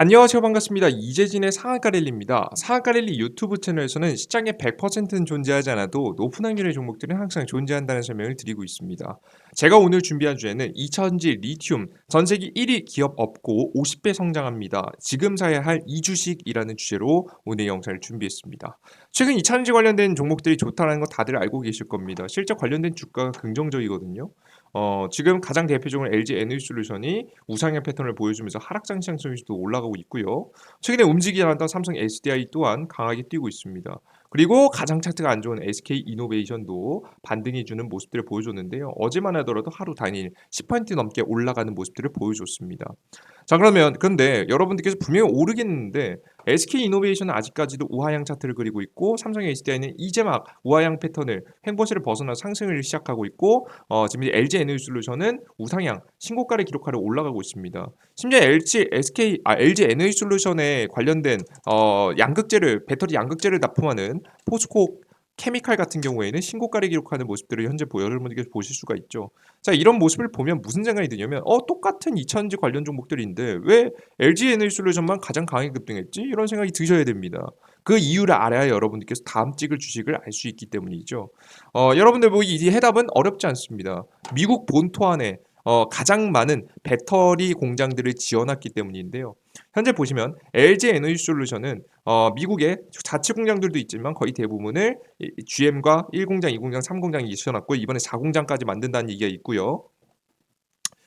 안녕하세요. 반갑습니다. 이재진의 상한가 랠리입니다. 상한가 랠리 유튜브 채널에서는 시장에 100%는 존재하지 않아도 높은 확률의 종목들은 항상 존재한다는 설명을 드리고 있습니다. 제가 오늘 준비한 주제는 2차전지 리튬 전 세계 1위 기업 업고 50배 성장합니다. 지금 사야 할 이주식이라는 주제로 오늘 영상을 준비했습니다. 최근 2차전지 관련된 종목들이 좋다는 거 다들 알고 계실 겁니다. 실제 관련된 주가가 긍정적이거든요. 지금 가장 대표적으로 LG 에너지솔루션이 우상향 패턴을 보여주면서 하락장 시장성지도 올라가고 있고요. 최근에 움직이지 않았던 삼성 SDI 또한 강하게 뛰고 있습니다. 그리고 가장 차트가 안 좋은 SK 이노베이션도 반등해주는 모습들을 보여줬는데요. 어제만 하더라도 하루 단일 10% 넘게 올라가는 모습들을 보여줬습니다. 자, 그러면 근데 여러분들께서 분명히 오르겠는데 SK 이노베이션은 아직까지도 우하향 차트를 그리고 있고 삼성 SDI는 이제 막 우하향 패턴을 횡보세를 벗어나 상승을 시작하고 있고 지금 LG 에너지솔루션은 우상향 신고가를 기록하려 올라가고 있습니다. 심지어 LG 에너지솔루션에 관련된 양극재를 배터리 양극재를 납품하는 포스코 케미칼 같은 경우에는 신고가를 기록하는 모습들을 현재 여러분들께서 보실 수가 있죠. 자, 이런 모습을 보면 무슨 생각이 드냐면 똑같은 2차전지 관련 종목들인데 왜 LG 에너지솔루션만 가장 강하게 급등했지? 이런 생각이 드셔야 됩니다. 그 이유를 알아야 여러분들께서 다음 찍을 주식을 알 수 있기 때문이죠. 여러분들 뭐 이 해답은 어렵지 않습니다. 미국 본토 안에 가장 많은 배터리 공장들을 지어놨기 때문인데요. 현재 보시면 LG 에너지솔루션은 미국의 자체 공장들도 있지만 거의 대부분을 GM과 1공장, 2공장, 3공장이 지어놨고 이번에 4공장까지 만든다는 얘기가 있고요.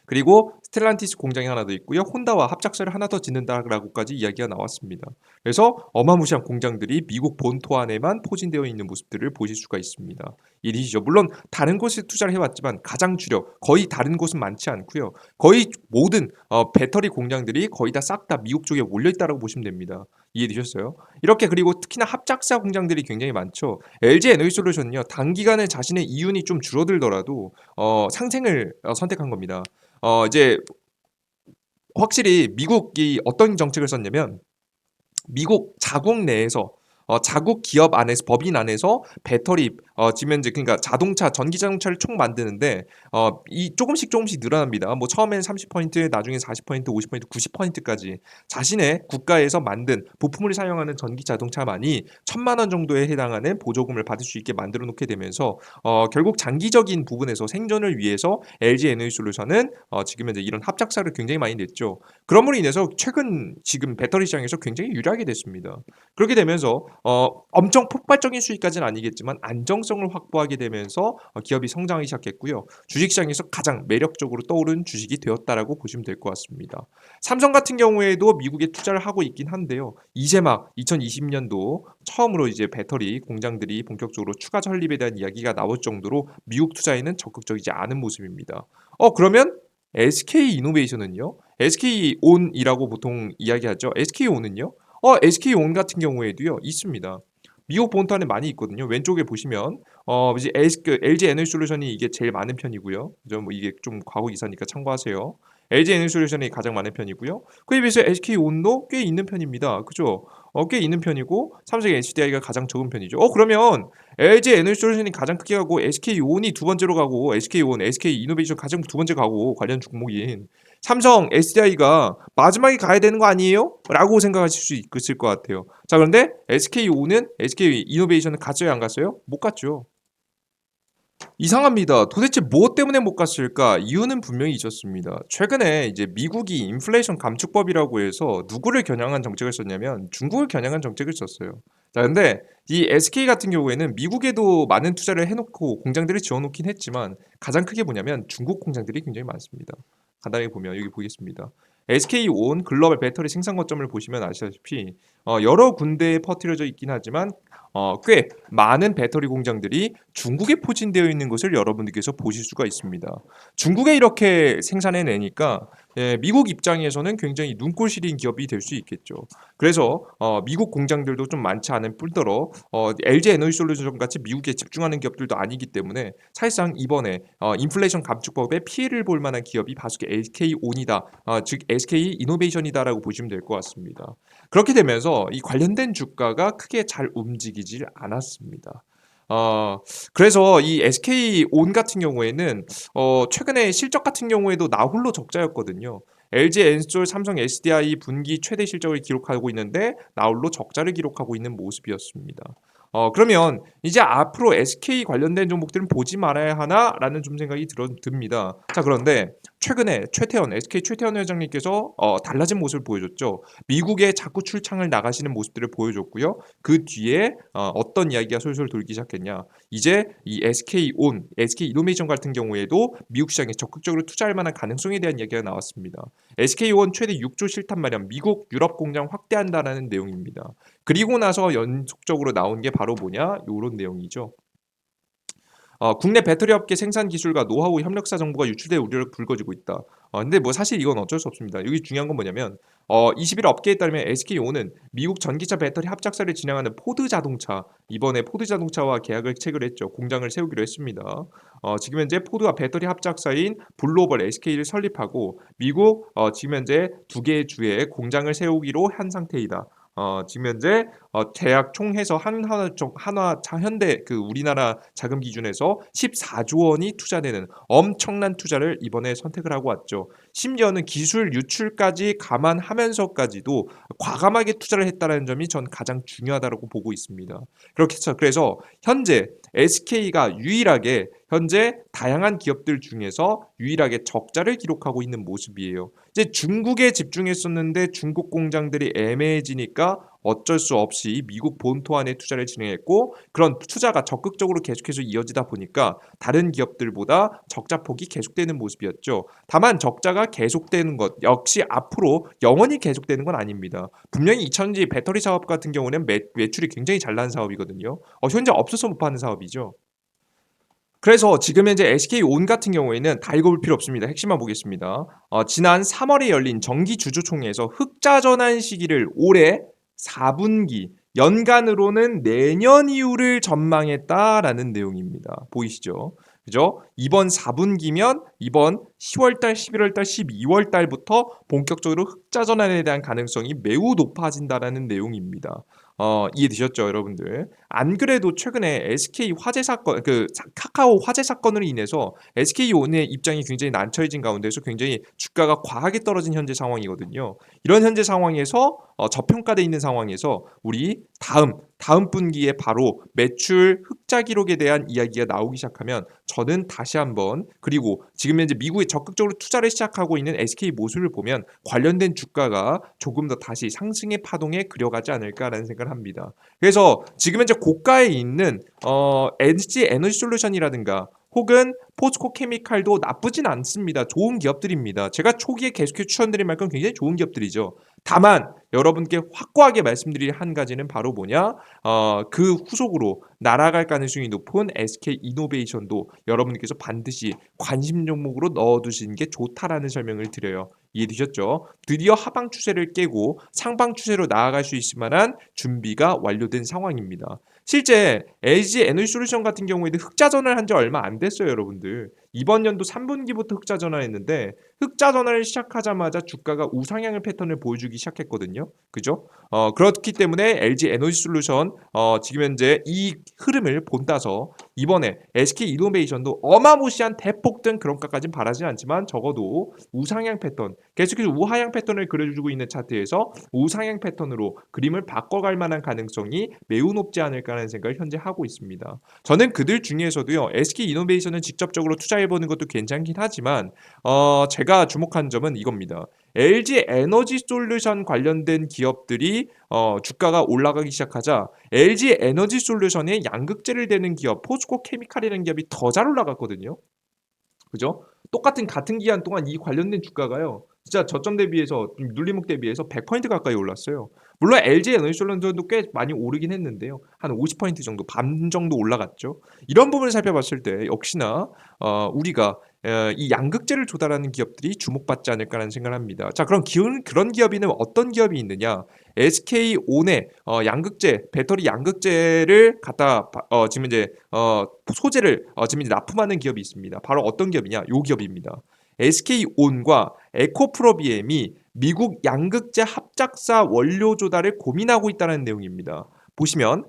그리고 스텔란티스 공장이 하나 더 있고요. 혼다와 합작사를 하나 더 짓는다라고까지 이야기가 나왔습니다. 그래서 어마무시한 공장들이 미국 본토 안에만 포진되어 있는 모습들을 보실 수가 있습니다. 일이죠. 물론 다른 곳에 투자를 해왔지만 가장 주력 거의 다른 곳은 많지 않고요. 거의 모든 배터리 공장들이 거의 다 싹 다 미국 쪽에 몰려있다고 보시면 됩니다. 이해되셨어요? 이렇게 그리고 특히나 합작사 공장들이 굉장히 많죠. LG 에너지솔루션은요. 단기간에 자신의 이윤이 좀 줄어들더라도 상생을 선택한 겁니다. 이제 확실히 미국이 어떤 정책을 썼냐면 미국 자국 내에서 자국 기업 안에서 법인 안에서 배터리 지면 이제 그러니까 자동차 전기 자동차를 총 만드는데 이 조금씩 늘어납니다. 뭐 처음에는 30%, 나중에 40%, 50%, 90%까지 자신의 국가에서 만든 부품을 사용하는 전기 자동차만이 1,000만 원 정도에 해당하는 보조금을 받을 수 있게 만들어 놓게 되면서 결국 장기적인 부분에서 생존을 위해서 LG 에너지솔루션은 지금 현재 이런 합작사를 굉장히 많이 냈죠. 그럼으로 인해서 최근 지금 배터리 시장에서 굉장히 유리하게 됐습니다. 그렇게 되면서 엄청 폭발적인 수익까지는 아니겠지만 안정성을 확보하게 되면서 기업이 성장하기 시작했고요. 주식시장에서 가장 매력적으로 떠오른 주식이 되었다라고 보시면 될 것 같습니다. 삼성 같은 경우에도 미국에 투자를 하고 있긴 한데요. 이제 막 2020년도 처음으로 이제 배터리 공장들이 본격적으로 추가 설립에 대한 이야기가 나올 정도로 미국 투자에는 적극적이지 않은 모습입니다. 그러면 SK이노베이션은요? SK온이라고 보통 이야기하죠. SK온은요? SK온 같은 경우에도요. 있습니다. 미국 본토 안에 많이 있거든요. 왼쪽에 보시면 이제 LG 에너지솔루션이 이게 제일 많은 편이고요. 뭐 이게 좀 과거 기사니까 참고하세요. LG 에너지솔루션이 가장 많은 편이고요. 그에 비해서 SK온도 꽤 있는 편입니다. 그죠? 꽤 있는 편이고 삼성 HDI가 가장 적은 편이죠. 그러면 LG 에너지솔루션이 가장 크게 가고 SK온이 두 번째로 가고 SK온, SK이노베이션 가장 두 번째 가고 관련 종목인 삼성 SDI가 마지막에 가야 되는 거 아니에요? 라고 생각하실 수 있을 것 같아요. 자, 그런데 SK온은 SK이노베이션은 갔어요, 안 갔어요? 못 갔죠. 이상합니다. 도대체 무엇 때문에 못 갔을까? 이유는 분명히 있었습니다. 최근에 이제 미국이 인플레이션 감축법이라고 해서 누구를 겨냥한 정책을 썼냐면 중국을 겨냥한 정책을 썼어요. 자, 근데 이 SK 같은 경우에는 미국에도 많은 투자를 해놓고 공장들을 지어놓긴 했지만 가장 크게 뭐냐면 중국 공장들이 굉장히 많습니다. 간단하게 보면 여기 보겠습니다. SK온 글로벌 배터리 생산 거점을 보시면 아시다시피 여러 군데에 퍼뜨려져 있긴 하지만 꽤 많은 배터리 공장들이 중국에 포진되어 있는 것을 여러분들께서 보실 수가 있습니다. 중국에 이렇게 생산해내니까 미국 입장에서는 굉장히 눈꼴 시린 기업이 될 수 있겠죠. 그래서 미국 공장들도 좀 많지 않은 뿐더러 LG 에너지솔루션 같이 미국에 집중하는 기업들도 아니기 때문에 사실상 이번에 인플레이션 감축법에 피해를 볼 만한 기업이 바수게 SK온이다, 즉 SK 이노베이션이다라고 보시면 될 것 같습니다. 그렇게 되면서 이 관련된 주가가 크게 잘 움직이질 않았습니다. 어, 그래서 이 SK온 같은 경우에는 최근에 실적 같은 경우에도 나홀로 적자였거든요. LG 엔솔, 삼성 SDI 분기 최대 실적을 기록하고 있는데 나홀로 적자를 기록하고 있는 모습이었습니다. 그러면 이제 앞으로 SK 관련된 종목들은 보지 말아야 하나라는 좀 생각이 듭니다. 자, 그런데 최근에 SK 최태원 회장님께서 달라진 모습을 보여줬죠. 미국에 자꾸 출장을 나가시는 모습들을 보여줬고요. 그 뒤에 어떤 이야기가 솔솔 돌기 시작했냐. 이제 이 SK 이노베이션 같은 경우에도 미국 시장에 적극적으로 투자할 만한 가능성에 대한 이야기가 나왔습니다. SK온 최대 6조 실탄 마련, 미국 유럽 공장 확대한다라는 내용입니다. 그리고 나서 연속적으로 나온 게 바로 뭐냐? 요런 내용이죠. 국내 배터리 업계 생산 기술과 노하우 협력사 정보가 유출될 우려를 불거지고 있다. 근데 뭐 사실 이건 어쩔 수 없습니다. 여기 중요한 건 뭐냐면 20일 업계에 따르면 SK온은 미국 전기차 배터리 합작사를 진행하는 포드 자동차, 이번에 포드 자동차와 계약을 체결했죠. 공장을 세우기로 했습니다. 지금 현재 포드와 배터리 합작사인 블로벌 SK를 설립하고 미국 지금 현재 두 개의 주에 공장을 세우기로 한 상태이다. 지금 현재 대학 총해서 현대 그 우리나라 자금 기준에서 14조 원이 투자되는 엄청난 투자를 이번에 선택을 하고 왔죠. 심지어는 기술 유출까지 감안하면서까지도 과감하게 투자를 했다는 점이 전 가장 중요하다고 보고 있습니다. 그렇겠죠. 그래서 현재 SK가 유일하게 현재 다양한 기업들 중에서 유일하게 적자를 기록하고 있는 모습이에요. 이제 중국에 집중했었는데 중국 공장들이 애매해지니까 어쩔 수 없이 미국 본토 안에 투자를 진행했고, 그런 투자가 적극적으로 계속해서 이어지다 보니까 다른 기업들보다 적자폭이 계속되는 모습이었죠. 다만 적자가 계속되는 것 역시 앞으로 영원히 계속되는 건 아닙니다. 분명히 2000지 배터리 사업 같은 경우는 매출이 굉장히 잘 나는 사업이거든요. 현재 없어서 못 파는 사업이죠. 그래서 지금 현재 SK온 같은 경우에는 다 읽어볼 필요 없습니다. 핵심만 보겠습니다. 지난 3월에 열린 정기 주주총회에서 흑자 전환 시기를 올해 4분기, 연간으로는 내년 이후를 전망했다라는 내용입니다. 보이시죠? 그죠? 이번 4분기면 이번 10월달, 11월달, 12월달부터 본격적으로 흑자 전환에 대한 가능성이 매우 높아진다라는 내용입니다. 이해되셨죠, 여러분들? 안 그래도 최근에 SK 화재 사건, 카카오 화재 사건으로 인해서 SK온의 입장이 굉장히 난처해진 가운데서 굉장히 주가가 과하게 떨어진 현재 상황이거든요. 이런 현재 상황에서 저평가돼 있는 상황에서 우리 다음 분기에 바로 매출 흑자 기록에 대한 이야기가 나오기 시작하면 저는 다시 한번, 그리고 지금 현재 미국에 적극적으로 투자를 시작하고 있는 SK 모습을 보면 관련된 주가가 조금 더 다시 상승의 파동에 그려가지 않을까라는 생각을 합니다. 그래서 지금 현재 고가에 있는 LG 에너지 솔루션이라든가 혹은 포스코 케미칼도 나쁘진 않습니다. 좋은 기업들입니다. 제가 초기에 계속해서 추천드린 만큼 굉장히 좋은 기업들이죠. 다만 여러분께 확고하게 말씀드릴 한 가지는 바로 뭐냐? 그 후속으로 날아갈 가능성이 높은 SK 이노베이션도 여러분께서 반드시 관심 종목으로 넣어두시는 게 좋다라는 설명을 드려요. 이해되셨죠? 드디어 하방 추세를 깨고 상방 추세로 나아갈 수 있을 만한 준비가 완료된 상황입니다. 실제 LG 에너지 솔루션 같은 경우에도 흑자 전환을 한 지 얼마 안 됐어요, 여러분들. 이번 연도 3분기부터 흑자 전환했는데 흑자 전환을 시작하자마자 주가가 우상향의 패턴을 보여주기 시작했거든요. 그죠? 그렇기 때문에 LG 에너지 솔루션 지금 현재 이 흐름을 본따서 이번에 SK 이노베이션도 어마무시한 대폭등 그런 것까지는 바라진 않지만 적어도 우상향 패턴, 계속해서 우하향 패턴을 그려주고 있는 차트에서 우상향 패턴으로 그림을 바꿔갈 만한 가능성이 매우 높지 않을까라는 생각을 현재 하고 있습니다. 저는 그들 중에서도요, SK 이노베이션은 직접적으로 투자해보는 것도 괜찮긴 하지만 제가 주목한 점은 이겁니다. LG 에너지 솔루션 관련된 기업들이 주가가 올라가기 시작하자 LG 에너지 솔루션에 양극재를 대는 기업 포스코 케미칼이라는 기업이 더 잘 올라갔거든요. 그죠? 같은 기간 동안 이 관련된 주가가요, 진짜 저점 대비해서 눌림목 대비해서 100% 가까이 올랐어요. 물론 LG 에너지 솔루션도 꽤 많이 오르긴 했는데요. 한 50% 정도, 반 정도 올라갔죠. 이런 부분을 살펴봤을 때 역시나 우리가 이 양극재를 조달하는 기업들이 주목받지 않을까라는 생각을 합니다. 자, 그럼 그런 기업에는 어떤 기업이 있느냐? SK온의 양극재, 배터리 양극재를 갖다 지금 이제 소재를 지금 이제 납품하는 기업이 있습니다. 바로 어떤 기업이냐? 요 기업입니다. SK온과 에코프로비엠이 미국 양극재 합작사 원료 조달을 고민하고 있다는 내용입니다. 보시면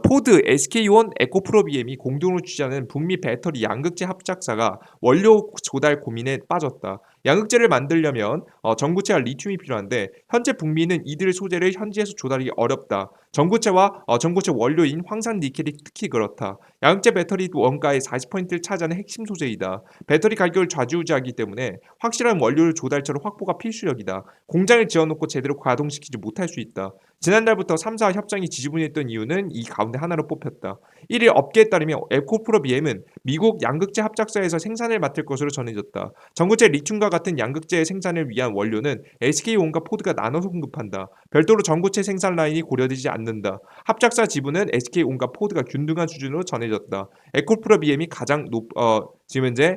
포드, SK온, 에코프로비엠이 공동으로 추진하는 북미 배터리 양극재 합작사가 원료 조달 고민에 빠졌다. 양극재를 만들려면 전구체와 리튬이 필요한데 현재 북미는 이들 소재를 현지에서 조달하기 어렵다. 전구체와 전구체 원료인 황산 니켈이 특히 그렇다. 양극재 배터리 원가의 40%를 차지하는 핵심 소재이다. 배터리 가격을 좌지우지하기 때문에 확실한 원료를 조달처로 확보가 필수적이다. 공장을 지어놓고 제대로 가동시키지 못할 수 있다. 지난달부터 3사 협상이 지지분이했던 이유는 이 가운데 하나로 뽑혔다. 1일 업계에 따르면 에코프로비엠은 미국 양극재 합작사에서 생산을 맡을 것으로 전해졌다. 전구체 리튬과 같은 양극재 생산을 위한 원료는 SK온과 포드가 나눠서 공급한다. 별도로 전구체 생산 라인이 고려되지 않는다. 합작사 지분은 SK온과 포드가 균등한 수준으로 전해졌다. 에코프로비엠이 가장 지금 현재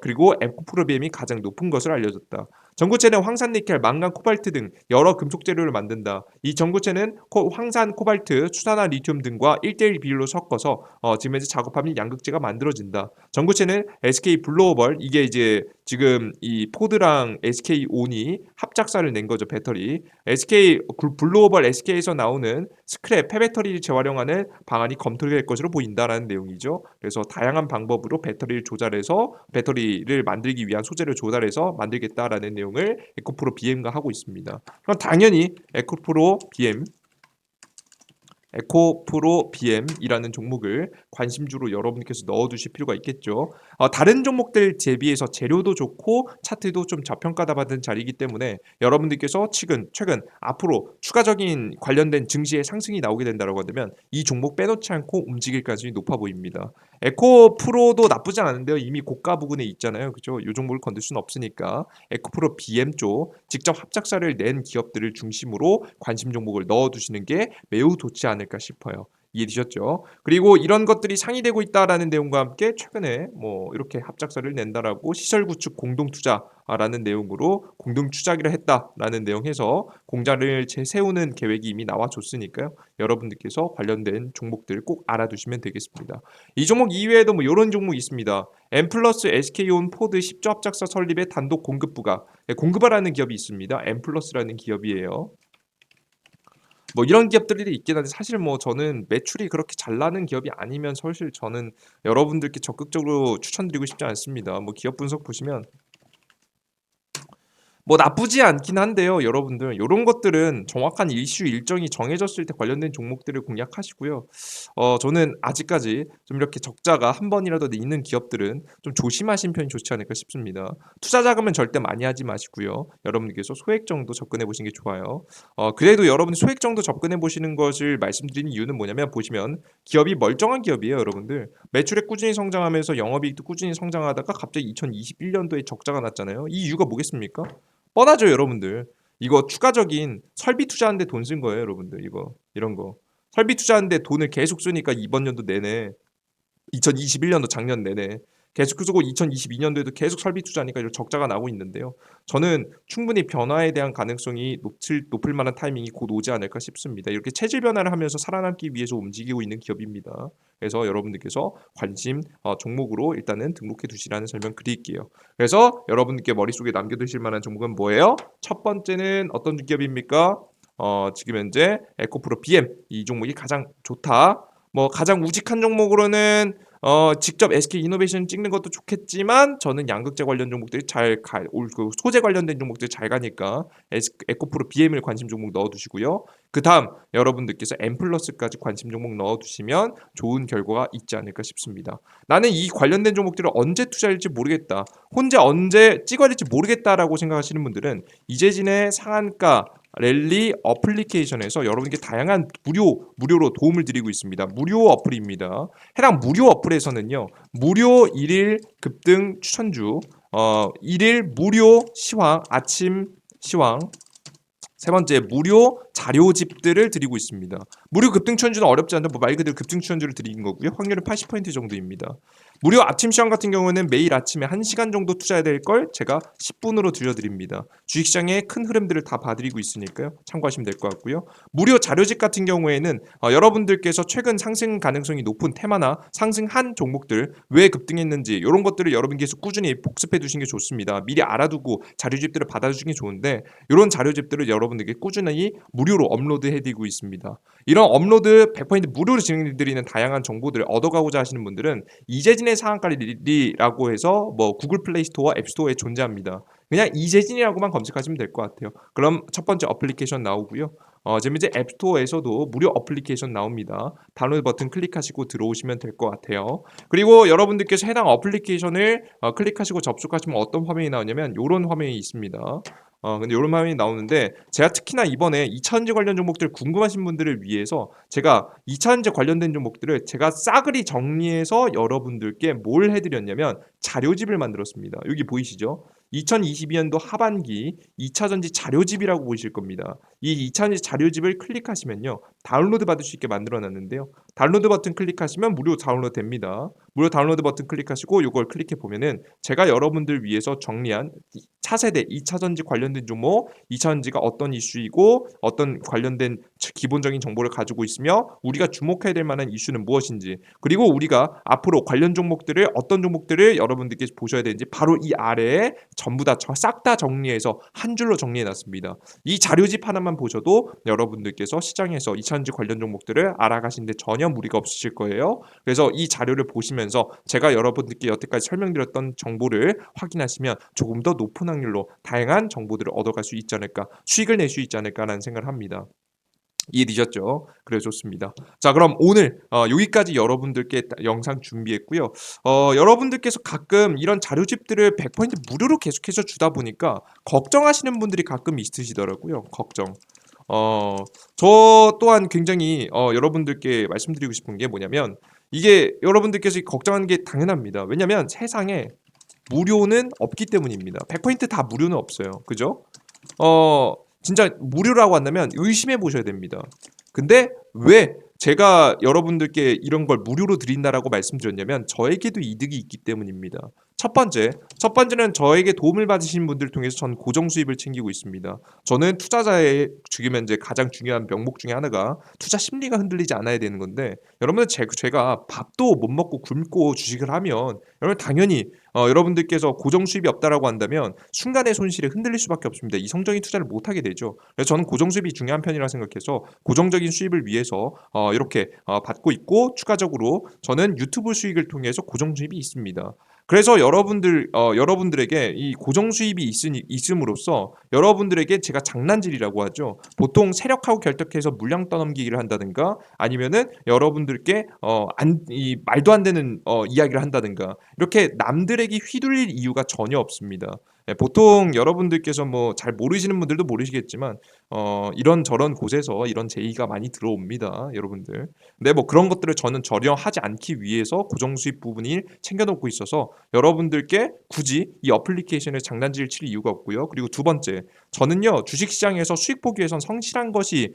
그리고 에코프로비엠이 가장 높은 것으로 알려졌다. 전구체는 황산 니켈, 망간, 코발트 등 여러 금속 재료를 만든다. 이 전구체는 황산, 코발트, 수산화 리튬 등과 1대1 비율로 섞어서 지금 현재 작업하면 양극재가 만들어진다. 전구체는 SK 블루오벌, 이게 이제 지금 이 포드랑 SK온이 합작사를 낸 거죠, 배터리. SK 블루오벌 SK에서 나오는 스크랩 폐배터리를 재활용하는 방안이 검토될 것으로 보인다라는 내용이죠. 그래서 다양한 방법으로 배터리를 조달해서 배터리를 만들기 위한 소재를 조달해서 만들겠다라는 내용을 에코프로 BM과 하고 있습니다. 그럼 당연히 에코프로 BM이라는 종목을 관심주로 여러분께서 넣어두실 필요가 있겠죠. 다른 종목들 대비해서 재료도 좋고 차트도 좀 저평가다 받은 자리이기 때문에 여러분들께서 최근 앞으로 추가적인 관련된 증시의 상승이 나오게 된다고 하면 이 종목 빼놓지 않고 움직일 가능성이 높아 보입니다. 에코프로도 나쁘지 않은데요. 이미 고가 부근에 있잖아요. 그죠? 이 종목을 건들 수는 없으니까 에코프로 BM 쪽 직접 합작사를 낸 기업들을 중심으로 관심 종목을 넣어두시는 게 매우 좋지 않을까 싶어요. 이해되셨죠? 그리고 이런 것들이 상위되고 있다라는 내용과 함께 최근에 뭐 이렇게 합작사를 낸다라고 시설 구축 공동 투자라는 내용으로 공동 투자기를 했다라는 내용해서 공장을 재세우는 계획이 이미 나와줬으니까요. 여러분들께서 관련된 종목들 꼭 알아두시면 되겠습니다. 이 종목 이외에도 뭐 이런 종목이 있습니다. 엠플러스 SK온 포드 10조 합작사 설립의 단독 공급부가 공급하라는 기업이 있습니다. 엠플러스라는 기업이에요. 뭐 이런 기업들이 있긴 한데 사실 뭐 저는 매출이 그렇게 잘 나는 기업이 아니면 사실 저는 여러분들께 적극적으로 추천드리고 싶지 않습니다. 뭐 기업 분석 보시면 뭐 나쁘지 않긴 한데요. 여러분들 요런 것들은 정확한 이슈 일정이 정해졌을 때 관련된 종목들을 공략하시고요. 저는 아직까지 좀 이렇게 적자가 한 번이라도 있는 기업들은 좀 조심하신 편이 좋지 않을까 싶습니다. 투자 자금은 절대 많이 하지 마시고요. 여러분들께서 소액 정도 접근해 보시는 게 좋아요. 그래도 여러분이 소액 정도 접근해 보시는 것을 말씀드리는 이유는 뭐냐면 보시면 기업이 멀쩡한 기업이에요, 여러분들. 매출액 꾸준히 성장하면서 영업이익도 꾸준히 성장하다가 갑자기 2021년도에 적자가 났잖아요. 이 이유가 뭐겠습니까? 뻔하죠, 여러분들. 이거 추가적인 설비 투자하는데 돈 쓴 거예요, 여러분들. 이거 이런 거 설비 투자하는데 돈을 계속 쓰니까 이번 연도 내내 2021년도 작년 내내 계속 쓰고 2022년도에도 계속 설비 투자하니까 이런 적자가 나고 있는데요. 저는 충분히 변화에 대한 가능성이 높을 만한 타이밍이 곧 오지 않을까 싶습니다. 이렇게 체질 변화를 하면서 살아남기 위해서 움직이고 있는 기업입니다. 그래서 여러분들께서 관심 종목으로 일단은 등록해 두시라는 설명 드릴게요. 그래서 여러분께 머릿속에 남겨두실 만한 종목은 뭐예요? 첫 번째는 어떤 기업입니까? 지금 현재 에코프로 BM 이 종목이 가장 좋다. 뭐 가장 우직한 종목으로는 직접 SK 이노베이션 찍는 것도 좋겠지만 저는 양극재 관련 종목들이 그 소재 관련된 종목들이 잘 가니까 에코프로 BM을 관심 종목 넣어두시고요. 그 다음 여러분들께서 엠플러스까지 관심 종목 넣어두시면 좋은 결과가 있지 않을까 싶습니다. 나는 이 관련된 종목들을 언제 투자할지 모르겠다. 혼자 언제 찍어야 될지 모르겠다라고 생각하시는 분들은 이재진의 상한가 랠리 어플리케이션에서 여러분께 다양한 무료로 도움을 드리고 있습니다. 무료 어플입니다. 해당 무료 어플에서는요. 무료 1일 급등 추천주 1일 무료 시황 아침 시황 세 번째 무료 자료집들을 드리고 있습니다. 무료 급등 추천주는 어렵지 않다. 말 그대로 급등 추천주를 드리는 거고요. 확률은 80% 정도입니다. 무료 아침 시황 같은 경우는 매일 아침에 1시간 정도 투자해야 될 걸 제가 10분으로 들려드립니다. 주식시장의 큰 흐름들을 다 봐드리고 있으니까요. 참고하시면 될 것 같고요. 무료 자료집 같은 경우에는 여러분들께서 최근 상승 가능성이 높은 테마나 상승한 종목들 왜 급등했는지 이런 것들을 여러분께서 꾸준히 복습해 두시는 게 좋습니다. 미리 알아두고 자료집들을 받아주시는 게 좋은데 이런 자료집들을 여러분들께 꾸준히 무료로 업로드해드리고 있습니다. 이런 업로드 100% 무료로 진행드리는 다양한 정보들을 얻어가고자 하시는 분들은 이재진의 상한가리라고 해서 뭐 구글 플레이 스토어와 앱 스토어에 존재합니다. 그냥 이재진이라고만 검색하시면 될 것 같아요. 그럼 첫 번째 어플리케이션 나오고요. 지금 이제 앱스토어에서도 무료 어플리케이션 나옵니다. 다운로드 버튼 클릭하시고 들어오시면 될 것 같아요. 그리고 여러분들께서 해당 어플리케이션을 클릭하시고 접속하시면 어떤 화면이 나오냐면 요런 화면이 있습니다. 근데 요런 화면이 나오는데 제가 특히나 이번에 2차전지 관련 종목들 궁금하신 분들을 위해서 제가 2차전지 관련된 종목들을 제가 싸그리 정리해서 여러분들께 뭘 해드렸냐면 자료집을 만들었습니다. 여기 보이시죠? 2022년도 하반기 2차전지 자료집이라고 보이실 겁니다. 이 2차전지 자료집을 클릭하시면요. 다운로드 받을 수 있게 만들어 놨는데요. 다운로드 버튼 클릭하시면 무료 다운로드 됩니다. 무료 다운로드 버튼 클릭하시고 이걸 클릭해 보면은 제가 여러분들 위해서 정리한 차세대 2차전지 관련된 종목, 2차전지가 어떤 이슈이고 어떤 관련된 기본적인 정보를 가지고 있으며 우리가 주목해야 될 만한 이슈는 무엇인지, 그리고 우리가 앞으로 관련 종목들을 어떤 종목들을 여러분들께 보셔야 되는지 바로 이 아래에 전부 다 싹 다 정리해서 한 줄로 정리해 놨습니다. 이 자료집 하나만 보셔도 여러분들께서 시장에서 2차전지 관련 종목들을 알아가시는데 전혀 무리가 없으실 거예요. 그래서 이 자료를 보시면서 제가 여러분들께 여태까지 설명드렸던 정보를 확인하시면 조금 더 높은 확률로 다양한 정보들을 얻어갈 수 있지 않을까, 수익을 낼 수 있지 않을까라는 생각을 합니다. 이해되셨죠? 그래 좋습니다. 자, 그럼 오늘 여기까지 여러분들께 영상 준비했고요. 여러분들께서 가끔 이런 자료집들을 100% 무료로 계속해서 주다 보니까 걱정하시는 분들이 가끔 있으시더라고요. 걱정. 저 또한 굉장히 여러분들께 말씀드리고 싶은 게 뭐냐면 이게 여러분들께서 걱정하는 게 당연합니다. 왜냐면 세상에 무료는 없기 때문입니다. 100%다 무료는 없어요. 그죠? 진짜 무료라고 한다면 의심해 보셔야 됩니다. 근데 왜 제가 여러분들께 이런 걸 무료로 드린다라고 말씀드렸냐면 저에게도 이득이 있기 때문입니다. 첫 번째는 저에게 도움을 받으신 분들을 통해서 전 고정 수입을 챙기고 있습니다. 저는 투자자의 지금 현재 가장 중요한 명목 중에 하나가 투자 심리가 흔들리지 않아야 되는 건데, 여러분들 제가 밥도 못 먹고 굶고 주식을 하면 여러분 당연히 여러분들께서 고정 수입이 없다라고 한다면 순간의 손실에 흔들릴 수밖에 없습니다. 이성적인 투자를 못 하게 되죠. 그래서 저는 고정 수입이 중요한 편이라 생각해서 고정적인 수입을 위해서 이렇게 받고 있고, 추가적으로 저는 유튜브 수익을 통해서 고정 수입이 있습니다. 그래서 여러분들에게 이 고정 수입이 있음으로써 여러분들에게 제가 장난질이라고 하죠. 보통 세력하고 결탁해서 물량 떠넘기기를 한다든가 아니면은 여러분들께 이 말도 안 되는 이야기를 한다든가 이렇게 남들에게 휘둘릴 이유가 전혀 없습니다. 예, 보통 여러분들께서 뭐 잘 모르시는 분들도 모르시겠지만 이런저런 곳에서 이런 제의가 많이 들어옵니다, 여러분들. 근데 뭐 그런 것들을 저는 전혀 하지 않기 위해서 고정 수입 부분을 챙겨 놓고 있어서 여러분들께 굳이 이 어플리케이션을 장난질 칠 이유가 없고요. 그리고 두 번째, 저는요 주식 시장에서 수익 보기 위해선 성실한 것이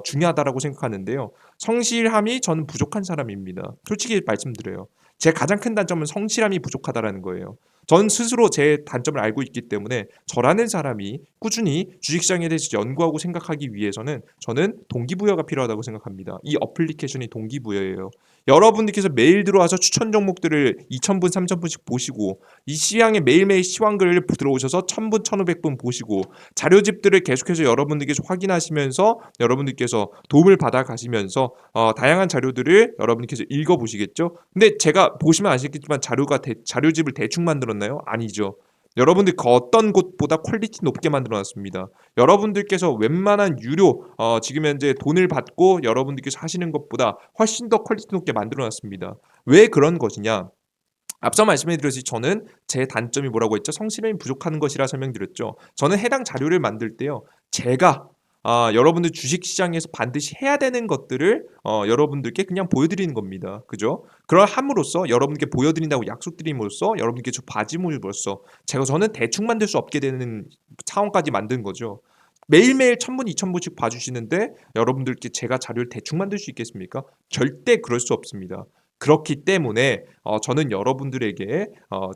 중요하다라고 생각하는데요. 성실함이 저는 부족한 사람입니다. 솔직히 말씀드려요. 제 가장 큰 단점은 성실함이 부족하다라는 거예요. 전 스스로 제 단점을 알고 있기 때문에 저라는 사람이 꾸준히 주식시장에 대해서 연구하고 생각하기 위해서는 저는 동기부여가 필요하다고 생각합니다. 이 어플리케이션이 동기부여예요. 여러분들께서 매일 들어와서 추천 종목들을 2,000분, 3,000분씩 보시고 이 시장에 매일매일 시황글을 들어오셔서 1,000분, 1,500분 보시고 자료집들을 계속해서 여러분들께서 확인하시면서 여러분들께서 도움을 받아 가시면서 다양한 자료들을 여러분께서 읽어보시겠죠. 근데 제가 보시면 아시겠지만 자료집을 대충 만들었나요? 아니죠. 여러분들 그 어떤 곳보다 퀄리티 높게 만들어놨습니다. 여러분들께서 웬만한 유료 지금 현재 돈을 받고 여러분들께서 하시는 것보다 훨씬 더 퀄리티 높게 만들어놨습니다. 왜 그런 것이냐? 앞서 말씀해드렸듯이 저는 제 단점이 뭐라고 했죠? 성실함이 부족한 것이라 설명드렸죠. 저는 해당 자료를 만들 때요. 제가 여러분들 주식시장에서 반드시 해야 되는 것들을 여러분들께 그냥 보여드리는 겁니다. 그죠? 그걸 함으로써 여러분께 보여드린다고 약속드림으로써 여러분께 저 봐줌으로써 저는 대충 만들 수 없게 되는 상황까지 만든 거죠. 매일매일 1,000분, 2,000분씩 봐주시는데 여러분들께 제가 자료를 대충 만들 수 있겠습니까? 절대 그럴 수 없습니다. 그렇기 때문에 저는 여러분들에게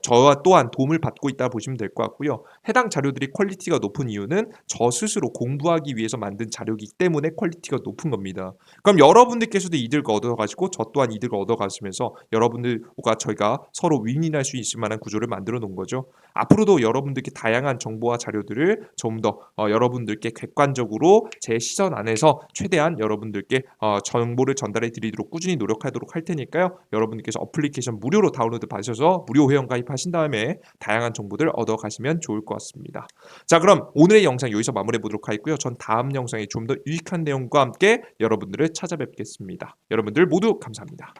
저와 또한 도움을 받고 있다 보시면 될 것 같고요. 해당 자료들이 퀄리티가 높은 이유는 저 스스로 공부하기 위해서 만든 자료이기 때문에 퀄리티가 높은 겁니다. 그럼 여러분들께서도 이득을 얻어가시고 저 또한 이득을 얻어가시면서 여러분들과 저희가 서로 윈윈할 수 있을 만한 구조를 만들어 놓은 거죠. 앞으로도 여러분들께 다양한 정보와 자료들을 좀 더 여러분들께 객관적으로 제 시선 안에서 최대한 여러분들께 정보를 전달해 드리도록 꾸준히 노력하도록 할 테니까요. 여러분들께서 어플리케이션 무료로 다운로드 받으셔서 무료 회원 가입하신 다음에 다양한 정보들 얻어 가시면 좋을 것 같습니다. 자, 그럼 오늘의 영상 여기서 마무리해 보도록 하겠고요. 전 다음 영상에 좀 더 유익한 내용과 함께 여러분들을 찾아뵙겠습니다. 여러분들 모두 감사합니다.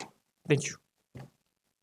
땡큐.